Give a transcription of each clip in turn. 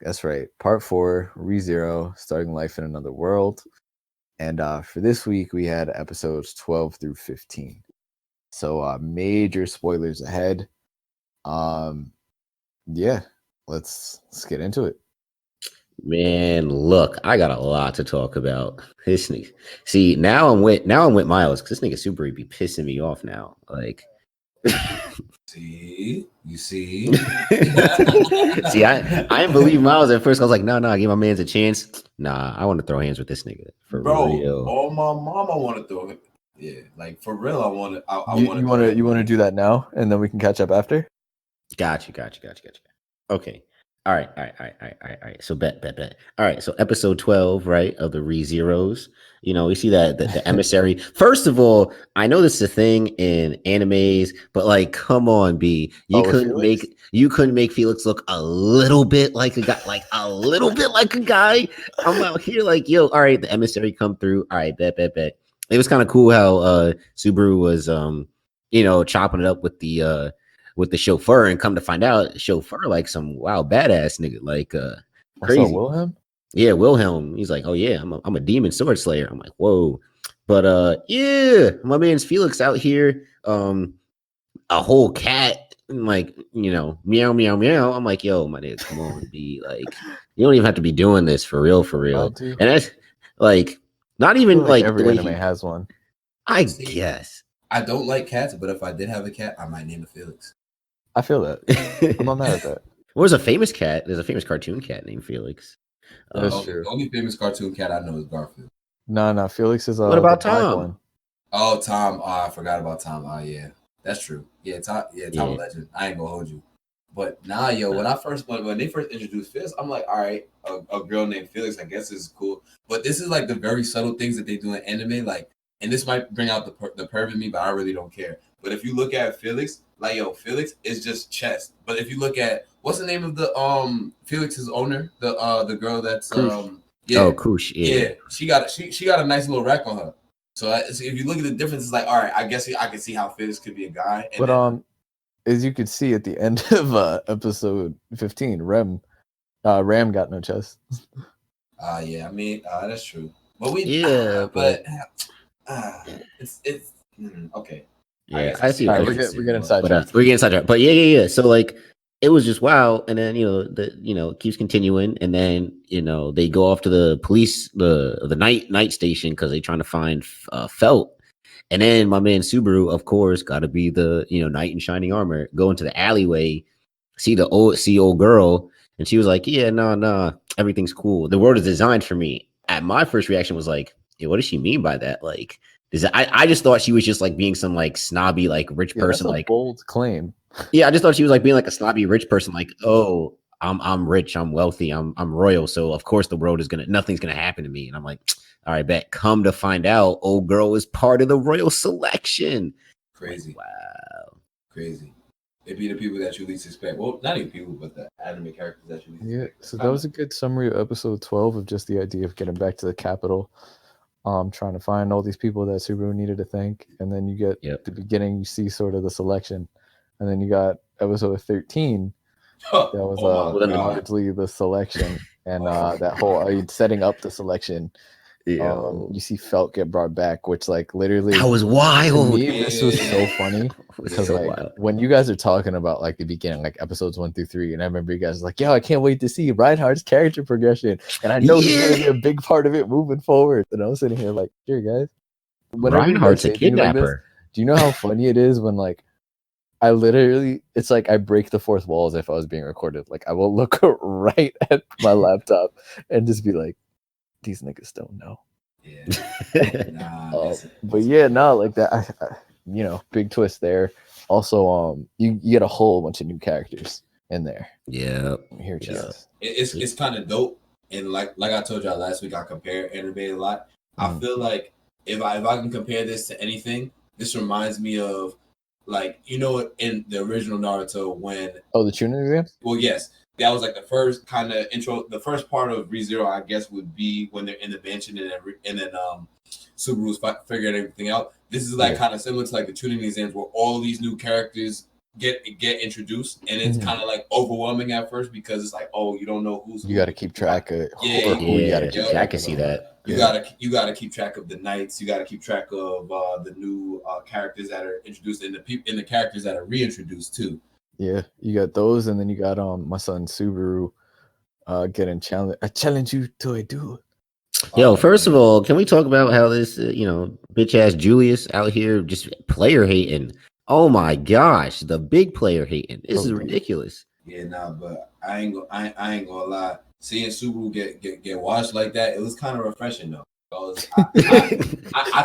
That's right. Part 4, ReZero, starting life in another world. And for this week, we had episodes 12 through 15. So major spoilers ahead. Yeah, let's get into it. Man, look, I got a lot to talk about. This nigga. See, now I'm with Miles because this nigga Super be pissing me off now. Like, see, you see. See, I didn't believe Miles at first. I was like, no, give my man's a chance. Nah, I want to throw hands with this nigga for real. Oh my mom, I want to throw it. Yeah, like for real, I want to. You want to do that now, and then we can catch up after. Got you. Okay. All right. So bet. All right. So episode 12, right, of the ReZeros. You know, we see that the emissary. First of all, I know this is a thing in animes, but like, come on, B. You couldn't make Felix look a little bit like a guy, I'm out here like, yo, all right, the emissary come through. All right, bet. It was kind of cool how Subaru was chopping it up with the chauffeur, and come to find out, the chauffeur like some badass nigga, like crazy. Wilhelm? Yeah, Wilhelm. He's like, oh yeah, I'm a demon sword slayer. I'm like, whoa. But yeah, my man's Felix out here, a whole cat, and like, meow meow meow. I'm like, yo, my nigga, come on, be like, you don't even have to be doing this for real. And that's like, not even like every anime has one. I guess. I don't like cats, but if I did have a cat, I might name it Felix. I feel that. I'm not mad at that. There's a famous cat. There's a famous cartoon cat named Felix. That's true. The only famous cartoon cat I know is Garfield. No. Felix is what about Tom? One. Oh, Tom. Oh, I forgot about Tom. Oh, yeah. That's true. Yeah, Tom. Yeah, Tom a legend. I ain't gonna hold you. But nah, yo, when they first introduced Felix, I'm like, all right, a girl named Felix, I guess is cool. But this is like the very subtle things that they do in anime, like, and this might bring out the perv in me, but I really don't care. But if you look at Felix, like, yo, Felix is just chest. But if you look at what's the name of the Felix's owner, the girl that's Koosh, yeah, she got a nice little rack on her. So if you look at the difference, it's like, all right, I guess I can see how Felix could be a guy. And but as you could see at the end of episode 15, Ram got no chest. Yeah, I mean that's true. But it's okay. Yeah, I see. Right, we're getting sidetracked. We're getting sidetracked. But yeah. So like, it was just wow. And then it keeps continuing, and then they go off to the police, the night station, because they're trying to find Felt. And then my man Subaru, of course, got to be the knight in shining armor. Go into the alleyway, see old girl, and she was like, yeah, no, everything's cool. The world is designed for me. My first reaction was like, yeah, what does she mean by that? Like, I just thought she was just like being some like snobby like rich person. That's a bold claim. Yeah, I just thought she was like being like a snobby rich person. Like, oh, I'm rich, I'm wealthy, I'm royal, so of course the world is nothing's gonna happen to me. And I'm like, all right, bet. Come to find out, old girl is part of the royal selection. Crazy. Wow. Crazy. It'd be the people that you least expect. Well, not even people, but the anime characters that you least expect. Yeah, so that was a good summary of episode 12 of just the idea of getting back to the capital. Trying to find all these people that Subaru needed to thank, and then you get the beginning, you see sort of the selection, and then you got episode 13 that was largely the selection, and that whole setting up the selection. You see Felt get brought back, which like literally that was wild. To me, this was so funny because when you guys are talking about like the beginning, like episodes 1 through 3, and I remember you guys like, yo, I can't wait to see Reinhardt's character progression, and I know he's gonna be a big part of it moving forward. And I was sitting here like, here guys, Reinhardt's a kidnapper. Like this, do you know how funny it is when like I literally, it's like I break the fourth wall as if I was being recorded. Like I will look right at my laptop and just be like, these niggas don't know. Yeah. But yeah, no, like that. I big twist there. Also, you get a whole bunch of new characters in there. Yeah. Here, it's kind of dope. And like I told y'all last week, I compare anime a lot. I feel like if I can compare this to anything, this reminds me of like in the original Naruto when the Chunin exams. Well, yes. That was like the first kind of intro. The first part of ReZero, I guess, would be when they're in the mansion and then Subaru's figuring everything out. This is like kind of similar to like the tuning exams where all these new characters get introduced, and it's kind of like overwhelming at first because it's like, oh, you don't know who's you got to keep track of who you got to keep track. I can see that. You gotta keep track of the knights. You gotta keep track of the new characters that are introduced and the characters that are reintroduced too. Yeah, you got those, and then you got my son Subaru getting challenged. I challenge you to a duel. Yo, first of all, can we talk about how this bitch ass Julius out here just player hating? Oh my gosh, the big player hating. This is ridiculous. Yeah, nah, but I ain't gonna lie. Seeing Subaru get washed like that, it was kind of refreshing though. I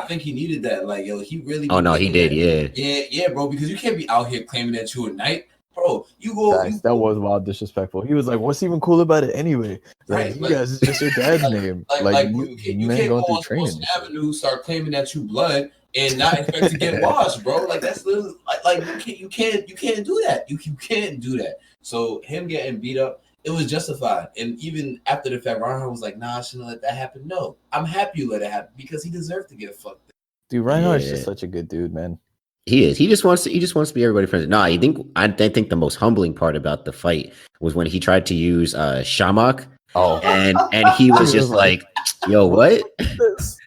think he needed that. Like, yo, he really. Oh no, he did. Yeah, bro. Because you can't be out here claiming that you a knight, bro. That was wild, disrespectful. He was like, "What's even cool about it anyway?" Right, you guys, it's just your dad's name. You can't go on Wilson Avenue, start claiming that you blood, and not expect to get washed, bro. Like that's literally like you can't do that. You can't do that. So him getting beat up, it was justified. And even after the fact, Reinhardt was like, "Nah, I shouldn't let that happen." No, I'm happy you let it happen because he deserved to get fucked up. Dude, Reinhardt's just such a good dude, man. He is. He just wants to be everybody's friend. No, I think the most humbling part about the fight was when he tried to use Shamak. Oh, and he was just like, "Yo, what?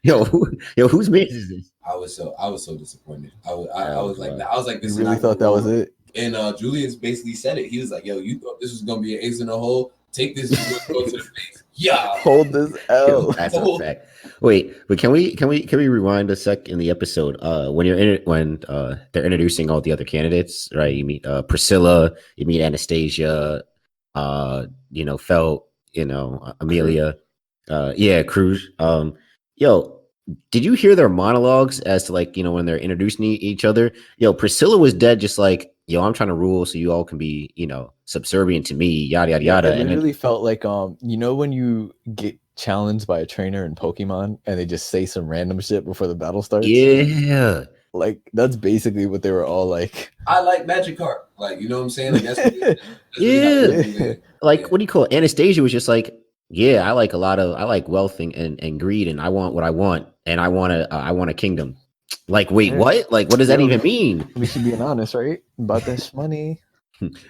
yo, whose man is this?" I was so disappointed. I was like, this. You really thought that was it? And Julius basically said it. He was like, "Yo, you thought this was gonna be an ace in the hole? Take this, go to the face. Yeah, hold this L." That's a fact. Wait, but can we rewind a sec in the episode? When they're introducing all the other candidates, right? You meet Priscilla, you meet Anastasia, Felt, Amelia, Cruz. Yo, did you hear their monologues as to when they're introducing each other? Yo, Priscilla was dead, just like, yo, I'm trying to rule so you all can be, subservient to me, yada yada yada. It really felt like when you get challenged by a trainer in Pokemon and they just say some random shit before the battle starts. Yeah. Like that's basically what they were all like. I like Magikarp. Like, you know what I'm saying? Like that's Like what do you call it? Anastasia was just like, yeah, I like wealth and greed, and I want what I want, and I want a kingdom. Like, wait, what? Like, what does that even mean? We should be honest, right? About this money.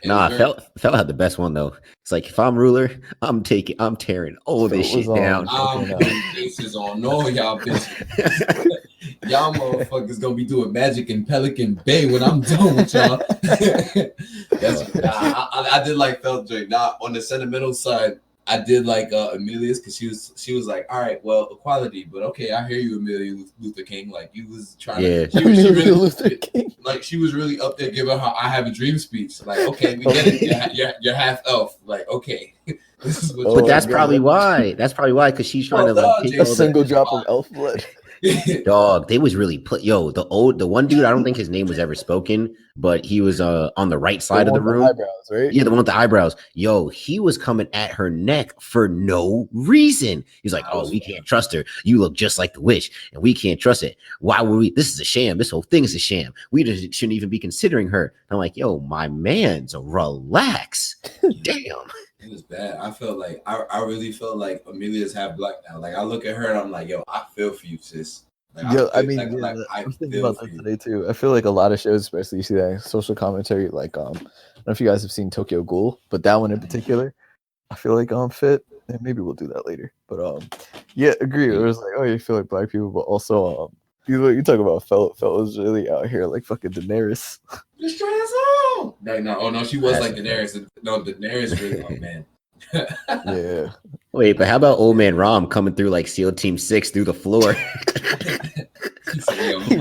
Nah, Felt had the best one though. It's like, if I'm ruler, I'm tearing all this shit down. I'm putting faces on all y'all bitches. Y'all motherfuckers gonna be doing magic in Pelican Bay when I'm done with y'all. I did like Felt Drake. Now on the sentimental side, I did like Amelia's because she was like, all right, well, equality, but okay, I hear you, Amelia Luther King. Like you was trying to, she was really up there giving her "I Have a Dream" speech. Like, okay, we get it. You're half elf. Like, okay, this is what. But that's probably why. That's probably why, because she's trying to take a single drop of elf blood. Dog, they was really the one dude, I don't think his name was ever spoken, but he was on the right side of the room. Eyebrows, right? Yeah, the one with the eyebrows. Yo, he was coming at her neck for no reason. He's like, "Oh, we can't trust her. You look just like the witch, and we can't trust it. Why would we? This is a sham. This whole thing is a sham. We shouldn't even be considering her." I'm like, "Yo, my man's relax." Damn. It was bad. I felt like I really felt like Amelia's half black now. Like I look at her and I'm like, yo, I feel for you, sis. Like, I'm thinking about that today too. I feel like a lot of shows, especially you see that social commentary, like I don't know if you guys have seen Tokyo Ghoul, but that one in particular, I feel like fit. And maybe we'll do that later. But yeah, agree. It was like, oh, you feel like black people, but also you talk about Felt was really out here like fucking Daenerys. Destroy us all. No, she was like Daenerys. No, Daenerys really, oh man. Yeah. Wait, but how about old man Rom coming through like SEAL Team 6 through the floor? He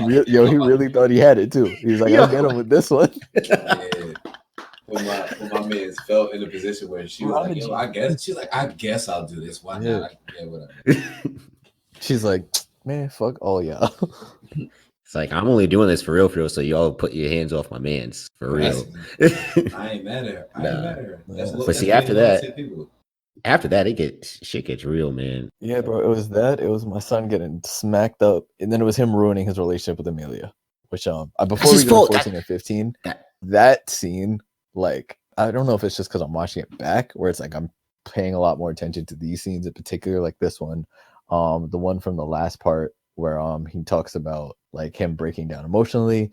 really thought he had it too. He was like, I'll get him with this one. Yeah. When my man's felt in a position where she was like, yo, I guess I'll do this. Why not? Yeah, whatever. She's like, man, fuck all y'all. It's like, I'm only doing this for real, so y'all put your hands off my man's for real. I ain't mad at her. But see, after that, shit gets real, man. Yeah, bro. It was that. It was my son getting smacked up, and then it was him ruining his relationship with Amelia. Which before we go to 14 and 15, that scene, like, I don't know if it's just because I'm watching it back, where it's like I'm paying a lot more attention to these scenes in particular, like this one, the one from the last part where he talks about like him breaking down emotionally,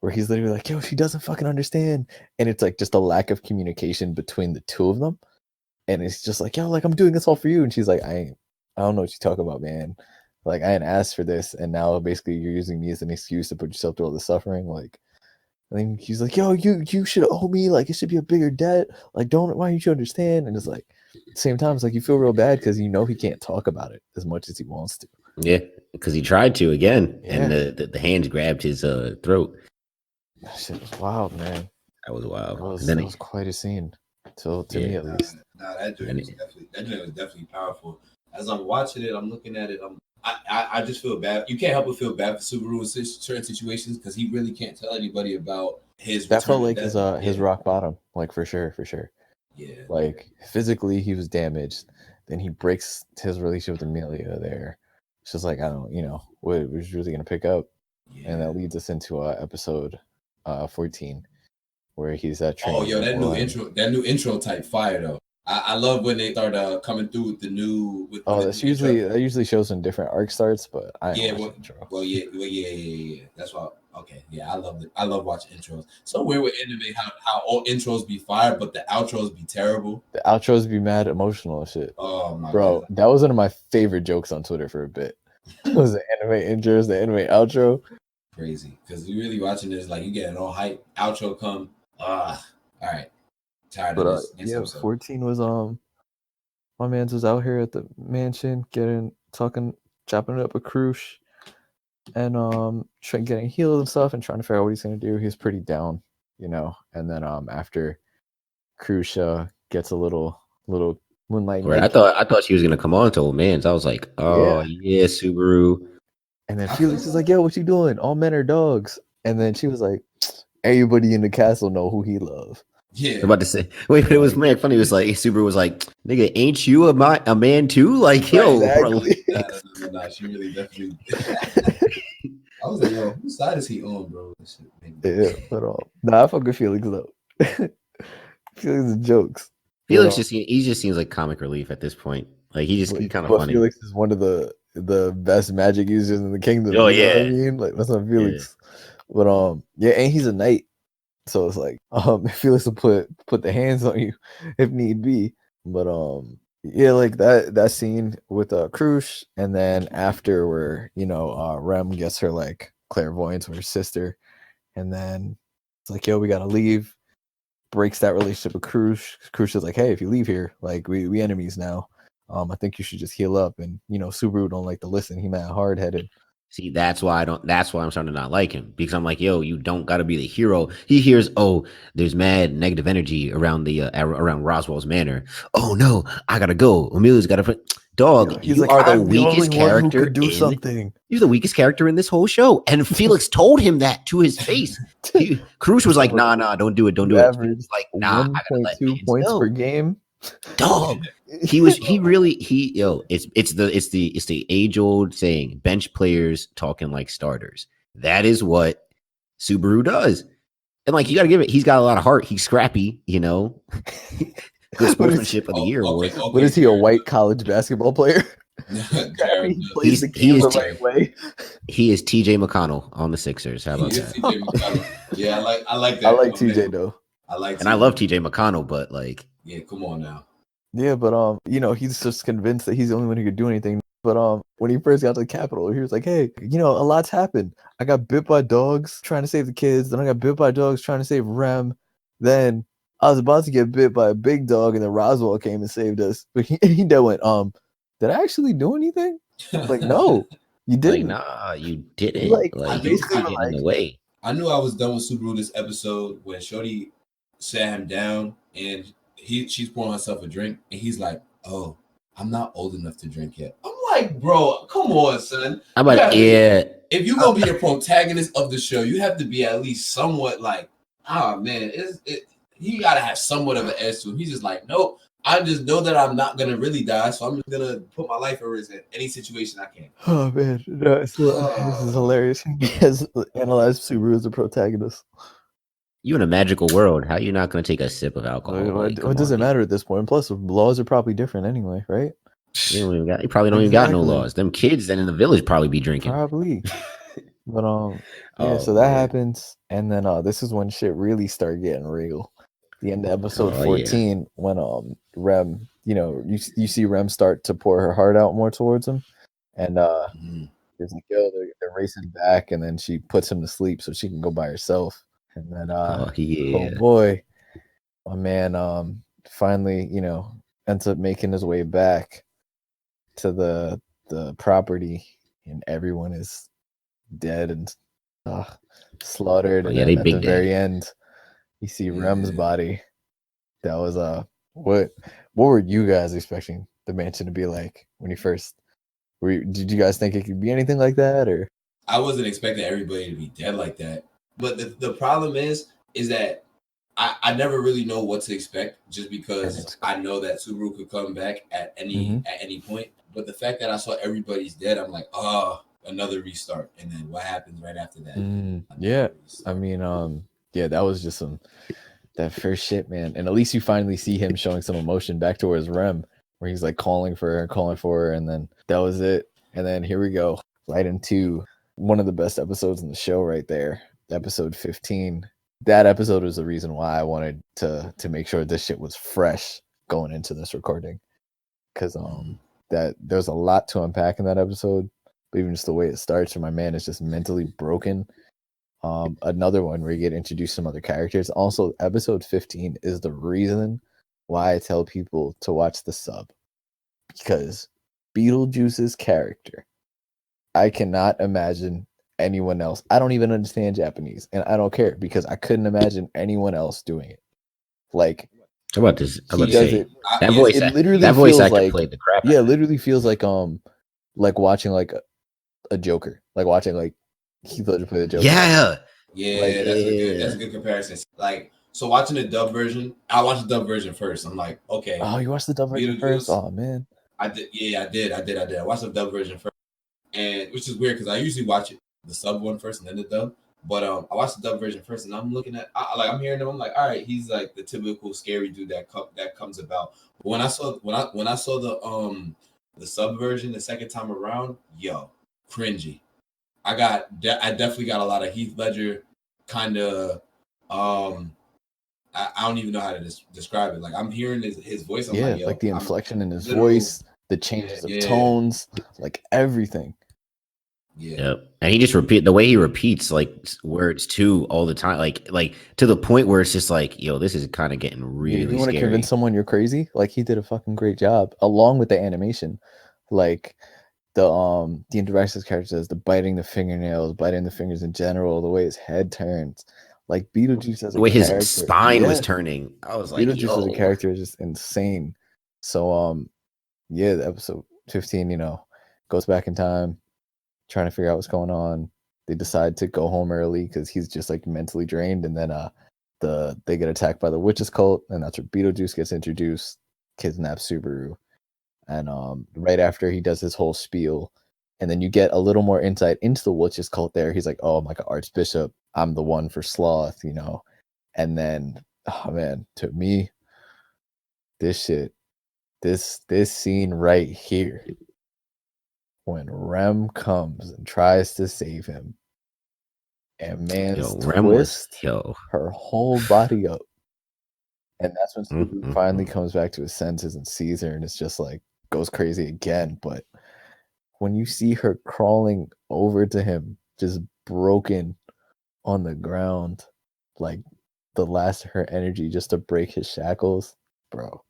where he's literally like, yo, she doesn't fucking understand. And it's like just a lack of communication between the two of them. And it's just like, yo, like I'm doing this all for you. And she's like, I don't know what you talk about, man. Like I didn't ask for this. And now basically you're using me as an excuse to put yourself through all the suffering. Like, and then he's like, yo, you should owe me. Like it should be a bigger debt. Like, why don't you understand? And it's like, at the same time, it's like you feel real bad because you know he can't talk about it as much as he wants to. Yeah, because he tried to again. Yeah. And the hands grabbed his throat. That shit was wild, man. That was wild. That was quite a scene. To me at least. That joint was definitely powerful. As I'm watching it, I'm looking at it. I just feel bad. You can't help but feel bad for Subaru in certain situations because he really can't tell anybody about his. That felt like his rock bottom, like for sure. Yeah. Like physically, he was damaged. Then he breaks his relationship with Amelia. There, it's just like I don't, what was really gonna pick up, and that leads us into episode 14. Where he's at training. Oh, yo, that new intro type fire though. I love when they start coming through with the new. That usually shows when different arc starts, but intro. Well, yeah. That's why. Okay, yeah, I love it. I love watching intros. So weird with anime how all intros be fire, but the outros be terrible. The outros be mad emotional and shit. Oh my bro, God. That was one of my favorite jokes on Twitter for a bit. It was the anime intros, the anime outro. Crazy, because you really watching this like you getting all hype. Outro come. All right. Tired of this. Yeah, 14 was my man's was out here at the mansion chopping up a crush and getting healed and stuff and trying to figure out what he's gonna do. He's pretty down, and then after Crush gets a little moonlight. Right, I thought she was gonna come on to old man's. I was like, oh yeah Subaru. And then Felix is like, yo, what you doing? All men are dogs. And then she was like, everybody in the castle know who he loves. Yeah, I'm about to say. Wait, but it was mad funny. It was like Subaru was like, "Nigga, ain't you a man too?" Like, yo, exactly. Nah, she really definitely. I was like, yo, whose side is he on, bro? Yeah, but I fuck with Felix though. Felix is jokes. Felix he just seems like comic relief at this point. Like he's kind of funny. Felix is one of the best magic users in the kingdom. Oh yeah, I mean, like that's not Felix. Yeah. But and he's a knight. So it's like Felix will put the hands on you if need be. But like that scene with Crush, and then after where Rem gets her like clairvoyance with her sister, and then it's like, yo, we gotta leave. Breaks that relationship with Crush. Crush is like, hey, if you leave here, like we enemies now. I think you should just heal up. And Subaru don't like to listen. He mad hard headed. See, that's why I'm starting to not like him, because I'm like, yo, you don't got to be the hero. He hears, oh, there's mad negative energy around around Roswell's manor. Oh no, I gotta go. Amelia's gotta. Dog, you are the weakest character. You're the weakest character in this whole show. And Felix told him that to his face. Cruz was like, nah, don't do it. Like, nah, I gotta let 2 points per game. Dog, it's the age old saying, bench players talking like starters. That is what Subaru does. And like, you gotta give it, he's got a lot of heart. He's scrappy, good sportsmanship of the year award. Okay. What is he, a white college basketball player? He plays the game the right way. He is TJ McConnell on the Sixers. How about that? Yeah, I like that. I like TJ though. I love TJ McConnell, but like, yeah, come on now. Yeah, but he's just convinced that he's the only one who could do anything. But when he first got to the Capitol, he was like, hey, a lot's happened. I got bit by dogs trying to save the kids. Then I got bit by dogs trying to save Rem. Then I was about to get bit by a big dog, and then Roswell came and saved us. But he went, did I actually do anything? Like, no, you didn't. Like, nah, you didn't. Like you got in the way. I knew I was done with Subaru this episode when Shorty sat him down and she's pouring herself a drink, and he's like, oh, I'm not old enough to drink yet. I'm like, bro, come on, son. I'm like, yeah. If you're going to be the protagonist of the show, you have to be at least somewhat like, man, he got to have somewhat of an edge to him. He's just like, nope, I just know that I'm not going to really die, so I'm just going to put my life at risk in any situation I can. Oh, man. No, this is hilarious. He has analyzed Subaru as a protagonist. You in a magical world. How are you not going to take a sip of alcohol? What does it matter at this point? Plus, laws are probably different anyway, right? You probably don't even got no laws. Them kids then in the village probably be drinking. Probably. But yeah, so that happens, and then this is when shit really started getting real. The end of episode 14, when Rem, you see Rem start to pour her heart out more towards him, and there's like, yo, they're racing back, and then she puts him to sleep so she can go by herself, and then oh boy, my man finally ends up making his way back to the property, and everyone is dead and slaughtered. And then at the very end, you see Rem's body. That was what were you guys expecting the mansion to be like when you first? Did you guys think it could be anything like that, or? I wasn't expecting everybody to be dead like that. But the problem is that I never really know what to expect, just because I know that Subaru could come back at any point. But the fact that I saw everybody's dead, I'm like, oh, another restart. And then what happens right after that? Yeah, I mean, that was just that first shit, man. And at least you finally see him showing some emotion back towards Rem, where he's like calling for her, and then that was it. And then here we go, right into one of the best episodes in the show right there, episode 15. That episode was the reason why I wanted to make sure this shit was fresh going into this recording, because that there's a lot to unpack in that episode. But even just the way it starts, and my man is just mentally broken. Another one where you get introduced to some other characters. Also, episode 15 is the reason why I tell people to watch the sub, because Beetlejuice's character, I cannot imagine anyone else. I don't even understand Japanese, and I don't care, because I couldn't imagine anyone else doing it. Like, how about this? That voice. It literally that voice actor like, played the crap. Yeah, it literally feels like watching like a Joker, like watching like Heath Ledger play the Joker. Yeah, like, that's a good comparison. Like, so watching the dub version, I watched the dub version first. I'm like, okay. Oh, you watched the dub version first? Oh man, I did. Yeah, I did. I watched the dub version first, and which is weird because I usually watch the sub one first and then the dub. But I watched the dub version first, and I'm looking at, I'm hearing him. I'm like, all right, he's like the typical scary dude that comes about. But when I saw the sub version the second time around, yo, cringy. I definitely got a lot of Heath Ledger kind of. I don't even know how to describe it. Like, I'm hearing his voice. I'm like the inflection in his voice, the changes of tones, like everything. Yeah, and he just the way he repeats like words too all the time, like to the point where it's just like, yo, this is kind of getting really you want to convince someone you're crazy? Like, he did a fucking great job, along with the animation, like the interactions characters, the biting the fingernails, biting the fingers in general, the way his head turns, like Beetlejuice as the way his spine was turning. I was like, Beetlejuice as a character is just insane. So the episode 15, goes back in time, trying to figure out what's going on. They decide to go home early because he's just like mentally drained, and then they get attacked by the witches cult, and that's where Beetlejuice gets introduced, kidnaps Subaru, and right after he does his whole spiel, and then you get a little more insight into the witches cult there. He's like, oh, I'm like an archbishop, I'm the one for sloth, and then, oh man, to me, this scene right here, when Rem comes and tries to save him, and twists her whole body up, and that's when Subaru finally comes back to his senses and sees her, and it's just like goes crazy again. But when you see her crawling over to him, just broken on the ground, like the last of her energy just to break his shackles, bro,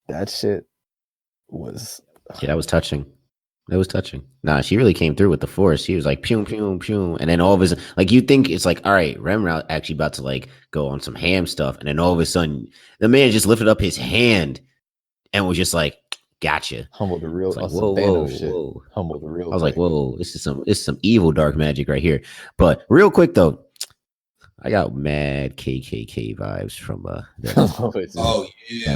that shit was that was touching. It was touching. Nah, she really came through with the force. She was like, pew, pew, pew. And then all of a sudden, like, you think it's like, all right, Rem actually about to like go on some ham stuff. And then all of a sudden, the man just lifted up his hand and was just like, gotcha. Humble the real. Like, whoa. Humble the real. I was like, whoa, this is some evil dark magic right here. But real quick though, I got mad KKK vibes from oh yeah,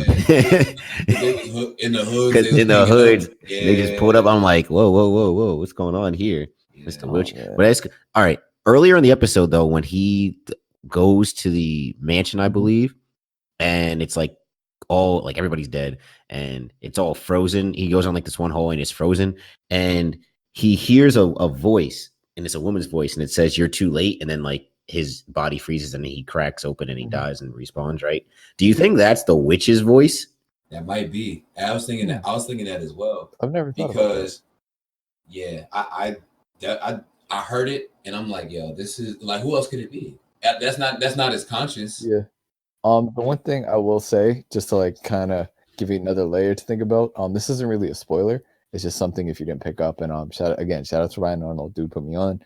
in the hood. Because in the hoods, they just pulled up. I'm like, whoa, what's going on here, Mr. Witch? But that's all right. Earlier in the episode, though, when he goes to the mansion, I believe, and it's like all like everybody's dead and it's all frozen. He goes on like this one hole and it's frozen, and he hears a voice and it's a woman's voice, and it says "You're too late," and then like his body freezes and he cracks open and he dies and respawns. Right? Do you think that's the witch's voice? That might be. I was thinking that. I was thinking that as well. I've never thought about that. Yeah, I heard it and I'm like, yo, this is like, who else could it be? That's not as conscious. Yeah. The one thing I will say, just to like kind of give you another layer to think about, this isn't really a spoiler. It's just something if you didn't pick up. And shout out to Ryan Arnold, dude put me on.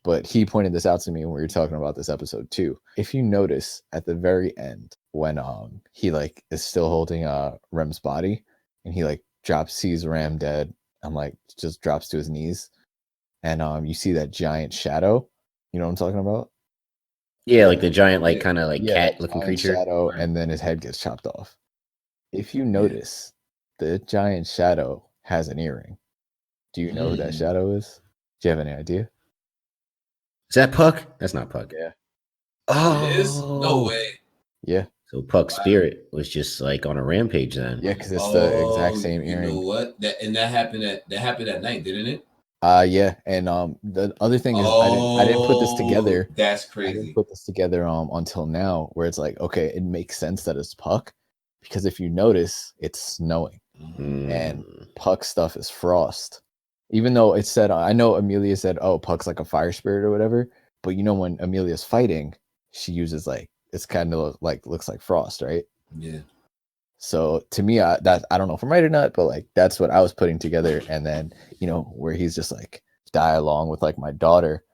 But he pointed this out to me when we were talking about this episode too. If you notice at the very end when he like is still holding Rem's body and he like sees Ram dead and like just drops to his knees, and you see that giant shadow. You know what I'm talking about? Yeah, like the giant, like kind of like cat-looking creature. Shadow, and then his head gets chopped off. If you notice, the giant shadow has an earring. Do you know who that shadow is? Do you have any idea? Is that Puck? That's not Puck. Yeah. Oh, it is? No way. Yeah. So Puck's spirit was just like on a rampage then. Yeah, because it's the exact same earring. You know what? That happened at night, didn't it? Yeah, and the other thing is I didn't put this together. That's crazy. I didn't put this together until now, where it's like, okay, it makes sense that it's Puck, because if you notice, it's snowing, and Puck stuff is frost. Even though it said, I know Amelia said, "Oh, Puck's like a fire spirit or whatever," but you know when Amelia's fighting, she uses like it's kind of like looks like frost, right? Yeah. So to me, I don't know if I'm right or not, but like that's what I was putting together. And then where he's just like die along with like my daughter.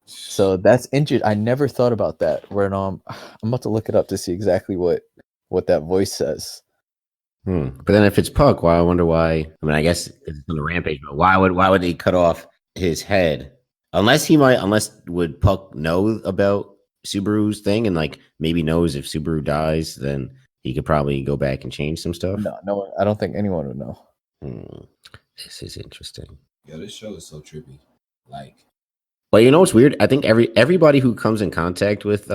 So that's interesting. I never thought about that. Where I'm about to look it up to see exactly what that voice says. But then if it's Puck, I wonder why. I mean, I guess it's on the rampage, but why would they cut off his head? Unless would Puck know about Subaru's thing and like maybe knows if Subaru dies, then he could probably go back and change some stuff. No, I don't think anyone would know. This is interesting. Yo, this show is so trippy. Like, well, you know what's weird? I think everybody who comes in contact with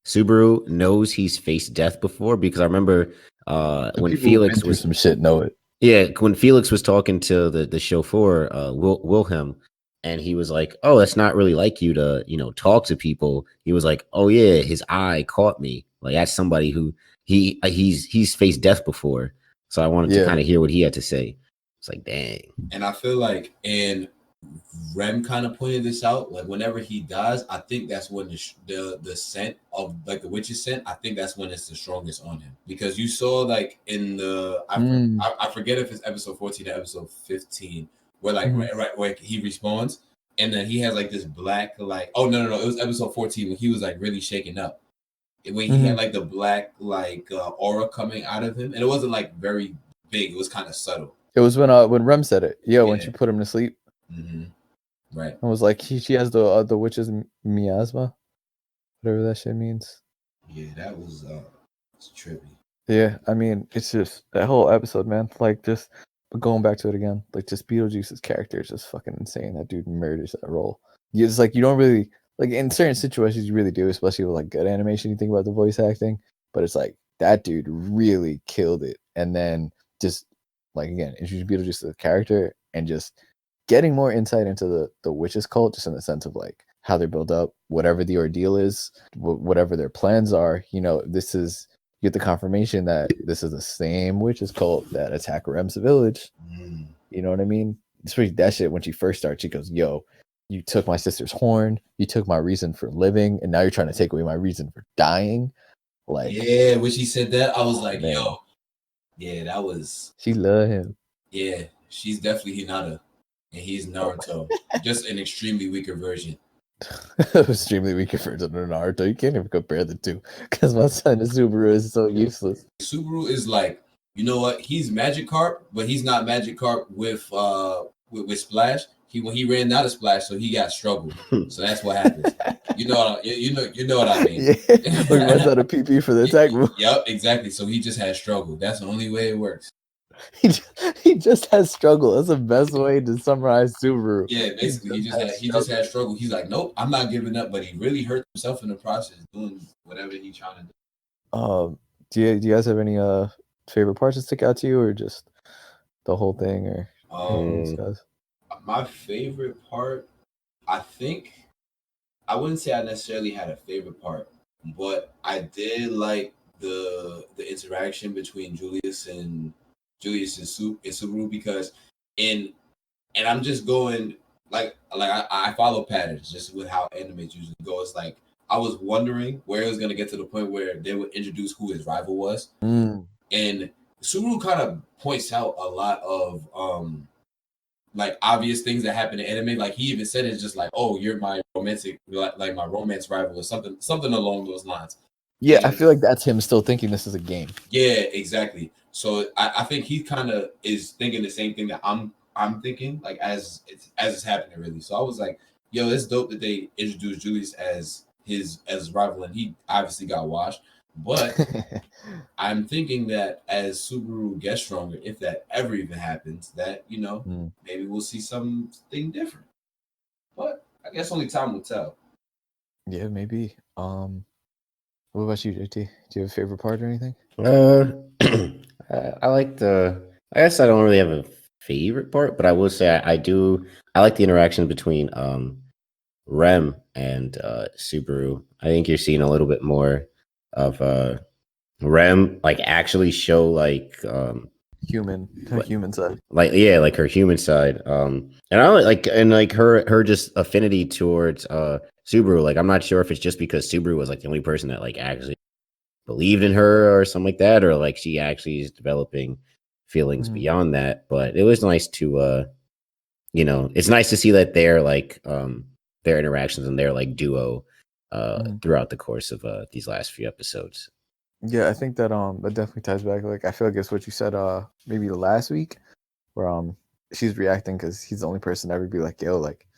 Subaru knows he's faced death before, because I remember when Felix was some shit know it. Yeah, when Felix was talking to the chauffeur, Wilhelm, and he was like, "Oh, that's not really like you to talk to people." He was like, "Oh yeah, his eye caught me." Like that's somebody who he's faced death before, so I wanted to kind of hear what he had to say. It's like, dang. And I feel like, and Rem kind of pointed this out, like whenever he dies, I think that's when the scent of like the witch's scent, I think that's when it's the strongest on him, because you saw like in the I forget if it's episode 14 or episode 15 where like right where he respawns and then he has like this black like no it was episode 14 when he was like really shaken up. When he had like the black like aura coming out of him, and it wasn't like very big, it was kind of subtle. It was when Rem said it. When she put him to sleep. Right. I was like, she has the witch's miasma, whatever that shit means. Yeah, that was it's trippy. Yeah, I mean, it's just that whole episode, man. Like, just going back to it again, like, just Beetlejuice's character is just fucking insane. That dude murders that role. It's like you don't really like in certain situations you really do, especially with like good animation. You think about the voice acting, but it's like that dude really killed it. And then just like again, introduce Beetlejuice to the character and just getting more insight into the witches cult, just in the sense of like how they're built up, whatever the ordeal is, whatever their plans are. This is. You get the confirmation that this is the same witches cult that attacked Rem's village. You know what I mean? Especially that shit when she first starts, she goes, "Yo, you took my sister's horn, you took my reason for living, and now you're trying to take away my reason for dying." Like, yeah, when she said that, I was like, man. Yo, yeah, that was. She loved him. Yeah, she's definitely Hinata, and he's Naruto, just an extremely weaker version. Extremely weaker version of Naruto. You can't even compare the two, because my son Subaru is so useless. Subaru is like, you know what? He's Magikarp, but he's not Magikarp with Splash. When he ran out of Splash, so he got struggled. So that's what happens. You know what I mean? Yeah, he runs out of PP for the attack move. Yep, exactly. So he just has struggle. That's the only way it works. He just has struggle. That's the best way to summarize Subaru. Yeah, basically, he just had struggle. He's like, nope, I'm not giving up. But he really hurt himself in the process doing whatever he's trying to do. Do you guys have any favorite parts that stick out to you, or just the whole thing, or my favorite part? I think I wouldn't say I necessarily had a favorite part, but I did like the interaction between Julius and Subaru because in and I'm just going I follow patterns just with how animes usually go. It's like I was wondering where it was gonna get to the point where they would introduce who his rival was, and Subaru kind of points out a lot of like obvious things that happen in anime. Like he even said it's just like, oh, you're my romantic like my romance rival or something along those lines. Yeah, and I feel like that's him still thinking this is a game. Yeah, exactly. So I think he kind of is thinking the same thing that I'm thinking, like as it's happening really. So I was like, yo, it's dope that they introduced Julius as his rival, and he obviously got washed. But I'm thinking that as Subaru gets stronger, if that ever even happens, that maybe we'll see something different. But I guess only time will tell. Yeah, maybe. What about you, JT? Do you have a favorite part or anything? I like I guess I don't really have a favorite part, but I will say I do. I like the interaction between Rem and Subaru. I think you're seeing a little bit more of Rem like actually show like human side. Like like her human side. And I like her just affinity towards Subaru. Like I'm not sure if it's just because Subaru was like the only person that like actually believed in her or something like that, or like she actually is developing feelings beyond that. But it was nice to it's nice to see that they're like their interactions and their like duo throughout the course of these last few episodes. Yeah, I think that that definitely ties back. Like I feel like it's what you said maybe last week, where she's reacting because he's the only person to ever be like, yo, like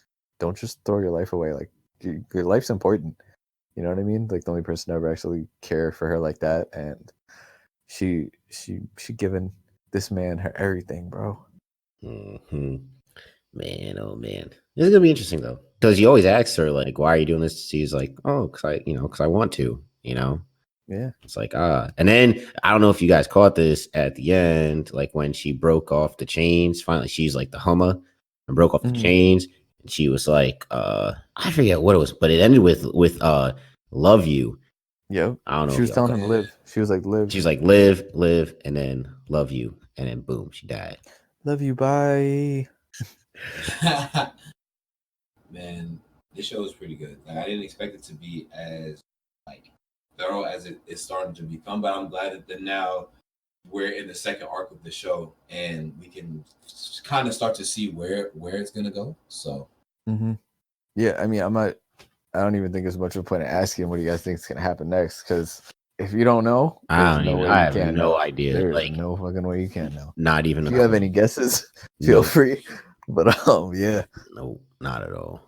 don't just throw your life away. Like your life's important. You know what I mean? Like the only person to ever actually care for her like that, and she given this man her everything, bro. Man, oh man, this is gonna be interesting though, because you always ask her like, "Why are you doing this?" She's like, "Oh, because I want to." Yeah. It's like and then I don't know if you guys caught this at the end, like when she broke off the chains. Finally, she's like the Hummer and broke off the chains, and she was like, I forget what it was, but it ended with "Love you." Yep. I don't know. She was telling him live. She was like live. She's like live, and then love you, and then boom, she died. Love you, bye. Man, this show is pretty good. Like I didn't expect it to be as like thorough as it is starting to become, but I'm glad that now we're in the second arc of the show and we can kind of start to see where it's gonna go. So yeah, I mean, I don't even think there's much of a point in asking what do you guys think is gonna happen next, because if you don't know, I have no idea. There's like no fucking way you can't know. Not even. If you have any guesses, feel free. But yeah, no, not at all.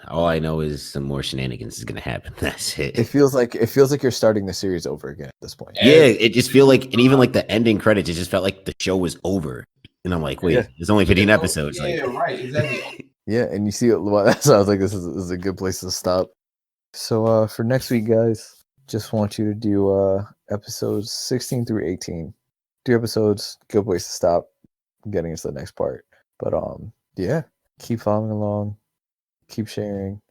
All I know is some more shenanigans is gonna happen. That's it. It feels like you're starting the series over again at this point. Yeah, it just feel like, and even like the ending credits, it just felt like the show was over. And I'm like, wait, there's only 15 episodes. Yeah, right, exactly. Yeah, and you see, that sounds like this is a good place to stop. So for next week, guys, just want you to do episodes 16 through 18. 2 episodes, good place to stop. Getting into the next part. But yeah, keep following along, keep sharing.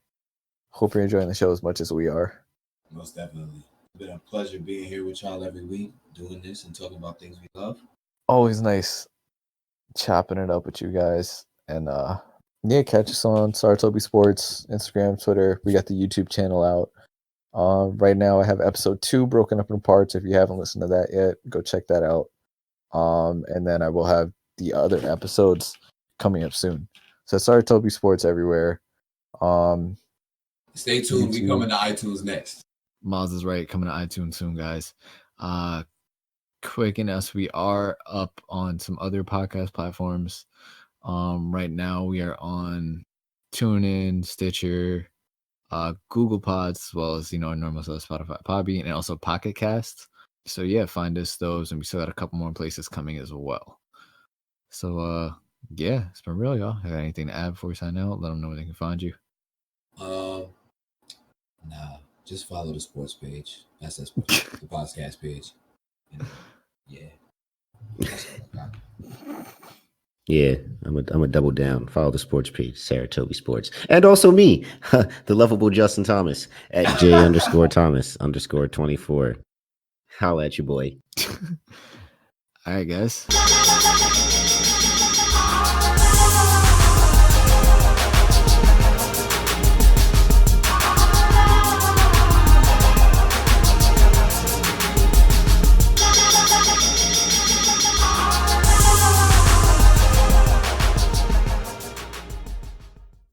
Hope you're enjoying the show as much as we are. Most definitely. It's been a pleasure being here with y'all every week, doing this and talking about things we love. Always nice chopping it up with you guys. And yeah, catch us on Sarutobi Sports, Instagram, Twitter. We got the YouTube channel out. Right now I have episode 2 broken up in parts. If you haven't listened to that yet, go check that out. And then I will have the other episodes coming up soon. So Sarutobi Sports everywhere. Stay tuned. We coming to iTunes next. Miles is right. Coming to iTunes soon, guys. Quick and us, we are up on some other podcast platforms. Right now we are on TuneIn, Stitcher, Google Pods, as well as normal stuff, Spotify, Podbean, and also Pocketcasts. So yeah, find us those, and we still got a couple more places coming as well. So yeah, it's been real, y'all. Have anything to add before we sign out? Let them know where they can find you. Nah, just follow the sports page. That's the podcast page. Yeah. Yeah, I'm a double down. Follow the sports page, Sarutobi Sports, and also me, the lovable Justin Thomas at J_Thomas_24. Holla at your boy. I guess.